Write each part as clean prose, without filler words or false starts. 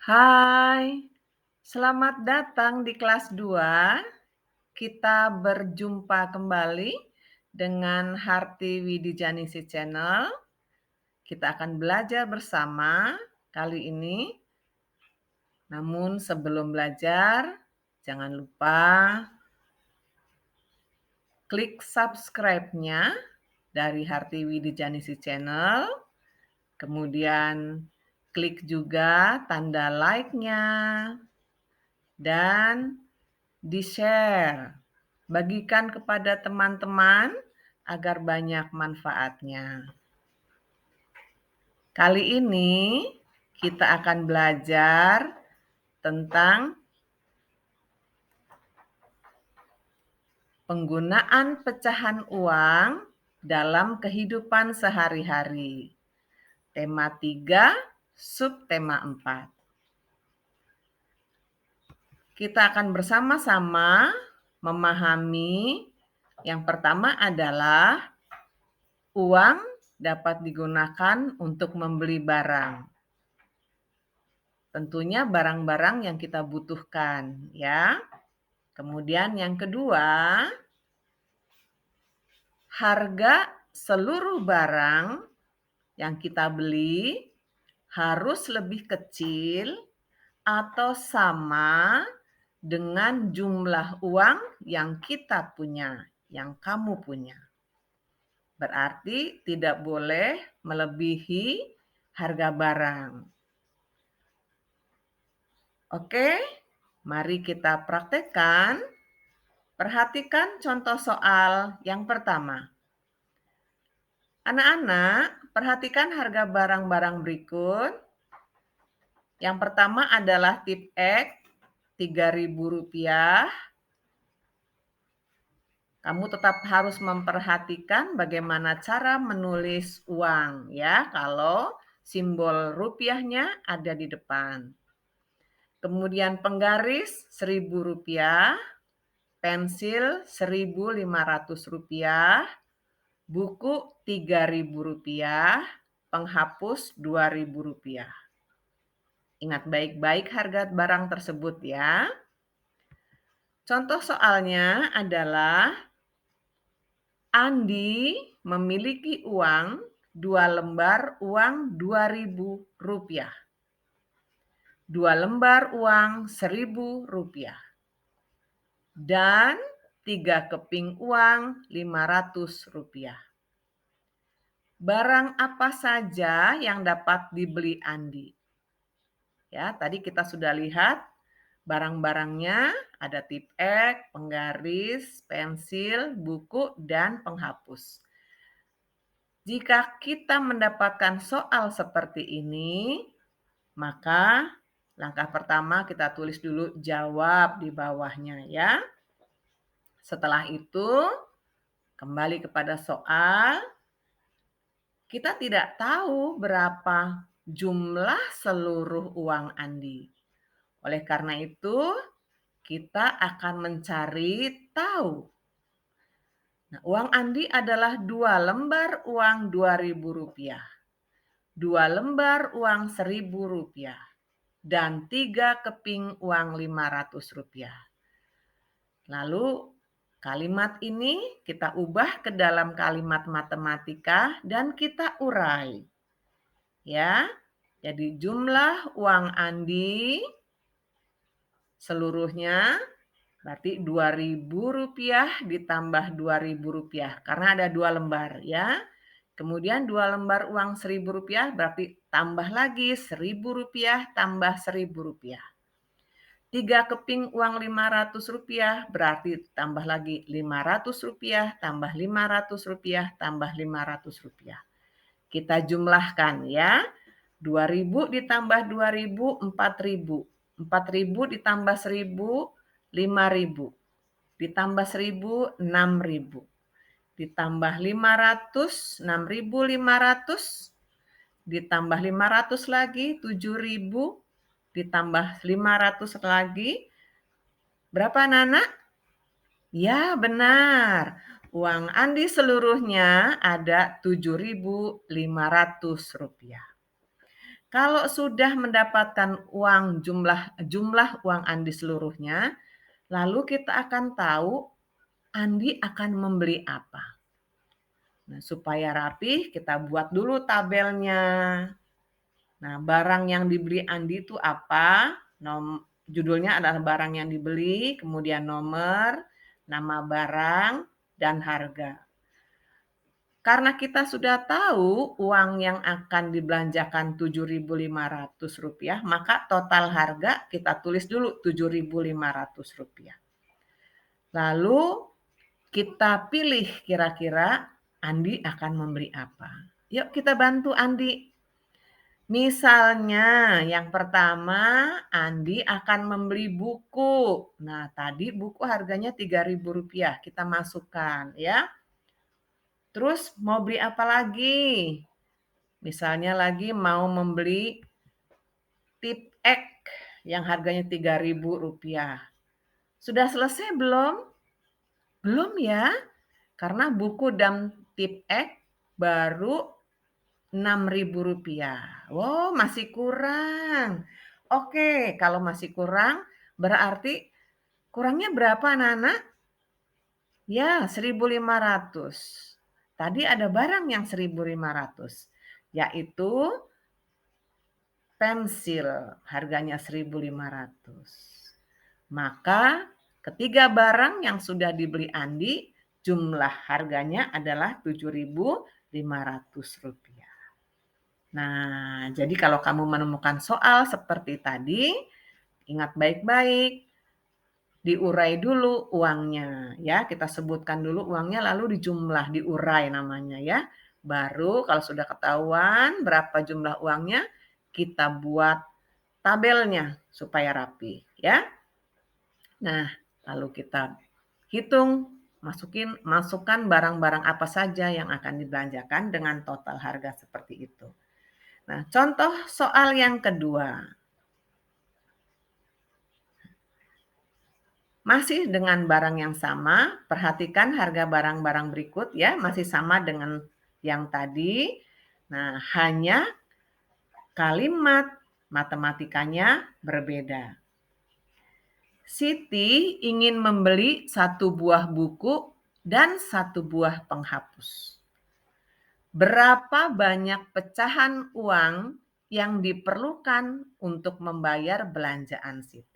Hai, selamat datang di kelas 2. Kita berjumpa kembali dengan Harti Widijanisi Channel. Kita akan belajar bersama kali ini. Namun sebelum belajar, jangan lupa klik subscribe-nya dari Harti Widijanisi Channel. Kemudian klik juga tanda like-nya dan di-share. Bagikan kepada teman-teman agar banyak manfaatnya. Kali ini kita akan belajar tentang penggunaan pecahan uang dalam kehidupan sehari-hari. Tema 3, subtema 4. Kita akan bersama-sama memahami yang pertama adalah uang dapat digunakan untuk membeli barang. Tentunya barang-barang yang kita butuhkan, ya. Kemudian yang kedua, harga seluruh barang yang kita beli harus lebih kecil atau sama dengan jumlah uang yang kita punya, yang kamu punya. Berarti tidak boleh melebihi harga barang. Oke, mari kita praktekkan. Perhatikan contoh soal yang pertama. Anak-anak, perhatikan harga barang-barang berikut. Yang pertama adalah tip X, Rp3.000. Kamu tetap harus memperhatikan bagaimana cara menulis uang, ya, kalau simbol rupiahnya ada di depan. Kemudian penggaris Rp1.000, pensil Rp1.500, buku Rp3.000, penghapus Rp2.000. Ingat baik-baik harga barang tersebut ya. Contoh soalnya adalah Andi memiliki uang 2 lembar uang Rp2.000. 2 lembar uang Rp1.000. Dan 3 keping uang Rp500. Barang apa saja yang dapat dibeli Andi? Ya, tadi kita sudah lihat barang-barangnya ada tip X, penggaris, pensil, buku, dan penghapus. Jika kita mendapatkan soal seperti ini, maka langkah pertama kita tulis dulu jawab di bawahnya ya. Setelah itu, kembali kepada soal. Kita tidak tahu berapa jumlah seluruh uang Andi. Oleh karena itu, kita akan mencari tahu. Nah, uang Andi adalah 2 lembar uang Rp2.000, 2 lembar uang Rp1.000, dan 3 keping uang Rp500. Lalu kalimat ini kita ubah ke dalam kalimat matematika dan kita urai. Ya, jadi jumlah uang Andi seluruhnya berarti Rp2.000 ditambah Rp2.000 karena ada 2 lembar ya. Kemudian 2 lembar uang Rp1.000 berarti tambah lagi Rp1.000 tambah Rp1.000. 3 keping uang Rp500 berarti tambah lagi Rp500 tambah Rp500 tambah Rp500. Kita jumlahkan ya. 2.000 ditambah 2.000, 4.000. 4.000 ditambah 1.000, 5.000. Ditambah 1.000, 6.000. Ditambah 500, 6.500. Ditambah 500 lagi, 7.000. Ditambah 500 lagi. Berapa Nana? Ya benar. Uang Andi seluruhnya ada Rp7.500. Kalau sudah mendapatkan jumlah uang Andi seluruhnya, lalu kita akan tahu Andi akan membeli apa. Nah, supaya rapi, kita buat dulu tabelnya. Nah, barang yang dibeli Andi itu apa? Judulnya adalah barang yang dibeli, kemudian nomor, nama barang, dan harga. Karena kita sudah tahu uang yang akan dibelanjakan Rp7.500, maka total harga kita tulis dulu Rp7.500. Lalu kita pilih kira-kira Andi akan membeli apa. Yuk kita bantu Andi. Misalnya yang pertama Andi akan membeli buku. Nah tadi buku harganya Rp3.000, kita masukkan ya. Terus mau beli apa lagi? Misalnya lagi mau membeli tip X yang harganya Rp3.000. Sudah selesai belum? Belum ya, karena buku dan tip X baru Rp6.000. Wow, masih kurang. Oke, kalau masih kurang berarti kurangnya berapa anak-anak? Ya, 1.500. Tadi ada barang yang 1.500, yaitu pensil, harganya 1.500. Maka ketiga barang yang sudah dibeli Andi, jumlah harganya adalah Rp7.500. Nah, jadi kalau kamu menemukan soal seperti tadi, ingat baik-baik, diurai dulu uangnya ya. Kita sebutkan dulu uangnya lalu dijumlah, diurai namanya ya. Baru kalau sudah ketahuan berapa jumlah uangnya, kita buat tabelnya supaya rapi ya. Nah, lalu kita hitung, masukkan barang-barang apa saja yang akan dibelanjakan dengan total harga seperti itu. Nah, contoh soal yang kedua. Masih dengan barang yang sama, perhatikan harga barang-barang berikut ya, masih sama dengan yang tadi. Nah, hanya kalimat matematikanya berbeda. Siti ingin membeli 1 buah buku dan 1 buah penghapus. Berapa banyak pecahan uang yang diperlukan untuk membayar belanjaan Siti?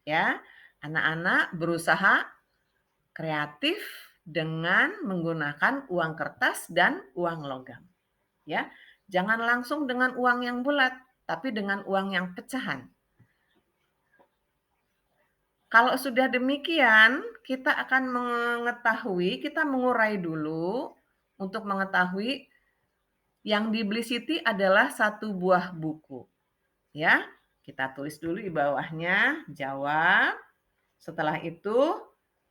Ya, anak-anak berusaha kreatif dengan menggunakan uang kertas dan uang logam. Ya, jangan langsung dengan uang yang bulat, tapi dengan uang yang pecahan. Kalau sudah demikian, kita akan kita mengurai dulu untuk mengetahui yang dibeli Siti adalah 1 buah buku. Ya, kita tulis dulu di bawahnya, jawab. Setelah itu,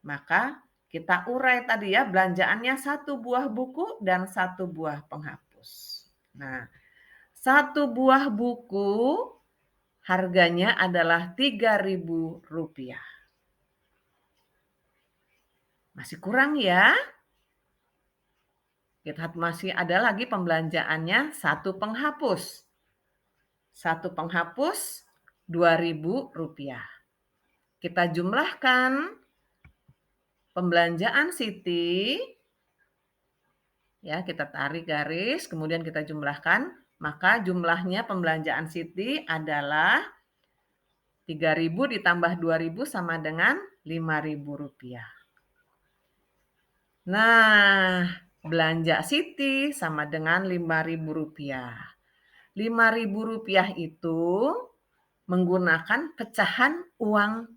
maka kita urai tadi ya, belanjaannya 1 buah buku dan 1 buah penghapus. Nah, 1 buah buku harganya adalah Rp3.000. Masih kurang ya? Kita masih ada lagi pembelanjaannya 1 penghapus. 1 penghapus Rp2.000. Kita jumlahkan pembelanjaan Siti. Ya, kita tarik garis, kemudian kita jumlahkan. Maka jumlahnya pembelanjaan Siti adalah Rp3.000 ditambah Rp2.000 sama dengan Rp5.000. Nah, belanja Siti sama dengan Rp5.000. Rp5.000 itu menggunakan pecahan uang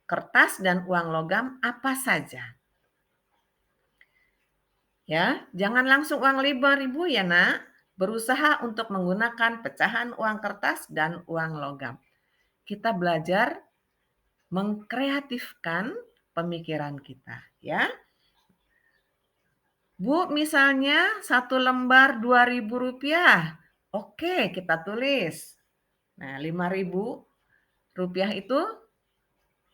kertas dan uang logam apa saja. Ya, jangan langsung uang Rp5.000 ya, Nak. Berusaha untuk menggunakan pecahan uang kertas dan uang logam. Kita belajar mengkreatifkan pemikiran kita, ya. Bu, misalnya 1 lembar Rp2.000. Oke, kita tulis. Nah, Rp5.000 itu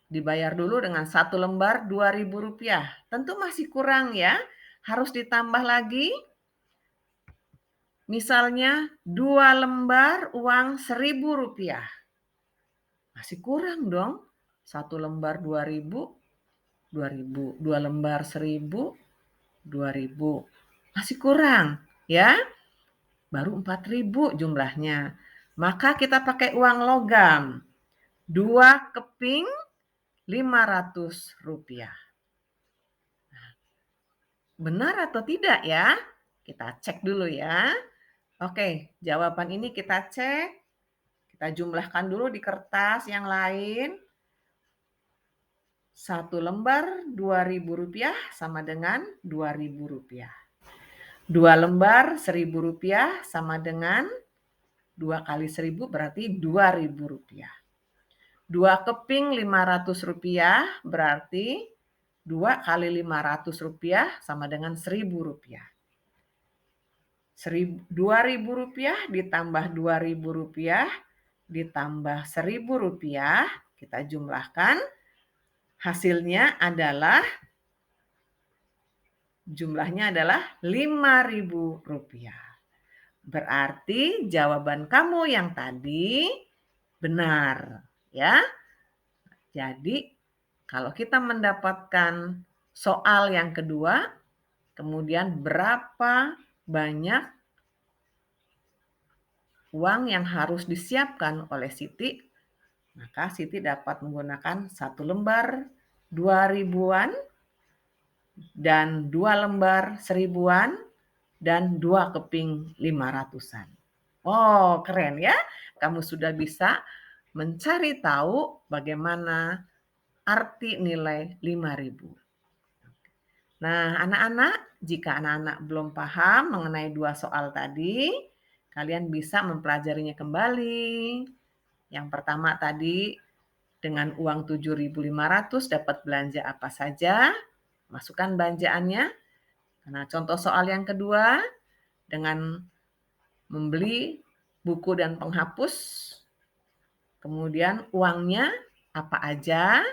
dibayar dulu dengan 1 lembar Rp2.000. Tentu masih kurang ya. Harus ditambah lagi Misalnya 2 lembar uang Rp1.000. Masih kurang dong. 1 lembar Rp2.000, Rp2.000. 2 lembar Rp1.000, Rp2.000. Masih kurang, ya. Baru Rp4.000 jumlahnya. Maka kita pakai uang logam. 2 keping Rp500. Benar atau tidak ya? Kita cek dulu ya. Oke, jawaban ini kita cek. Kita jumlahkan dulu di kertas yang lain. 1 lembar Rp2.000 sama dengan Rp2.000. 2 lembar Rp1.000 sama dengan 2 kali 1.000 berarti Rp2.000. 2 keping Rp500 berarti 2 kali Rp500 sama dengan Rp1.000. Rp2.000 ditambah Rp2.000 ditambah Rp1.000, kita jumlahkan. Hasilnya adalah jumlahnya adalah Rp5.000. Berarti jawaban kamu yang tadi benar, ya. Jadi kalau kita mendapatkan soal yang kedua, kemudian berapa banyak uang yang harus disiapkan oleh Siti, maka Siti dapat menggunakan 1 lembar Rp2.000-an dan 2 lembar Rp1.000-an dan 2 keping Rp500-an. Oh, keren ya. Kamu sudah bisa mencari tahu bagaimana arti nilai 5.000. Nah, anak-anak, jika anak-anak belum paham mengenai 2 soal tadi, kalian bisa mempelajarinya kembali. Yang pertama tadi, dengan uang Rp7.500 dapat belanja apa saja, masukkan belanjaannya. Nah, contoh soal yang kedua, dengan membeli buku dan penghapus, kemudian uangnya apa aja,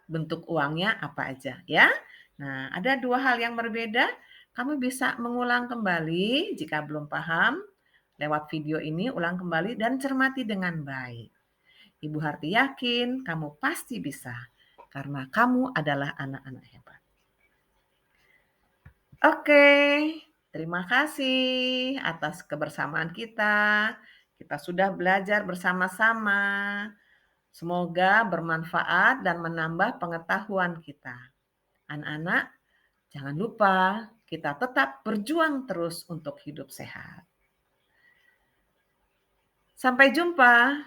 bentuk uangnya apa aja, ya. Nah, ada 2 hal yang berbeda. Kamu bisa mengulang kembali jika belum paham. Lewat video ini, ulang kembali dan cermati dengan baik. Ibu Harti yakin kamu pasti bisa, karena kamu adalah anak-anak hebat. Oke, terima kasih atas kebersamaan kita. Kita sudah belajar bersama-sama. Semoga bermanfaat dan menambah pengetahuan kita. Anak-anak, jangan lupa kita tetap berjuang terus untuk hidup sehat. Sampai jumpa.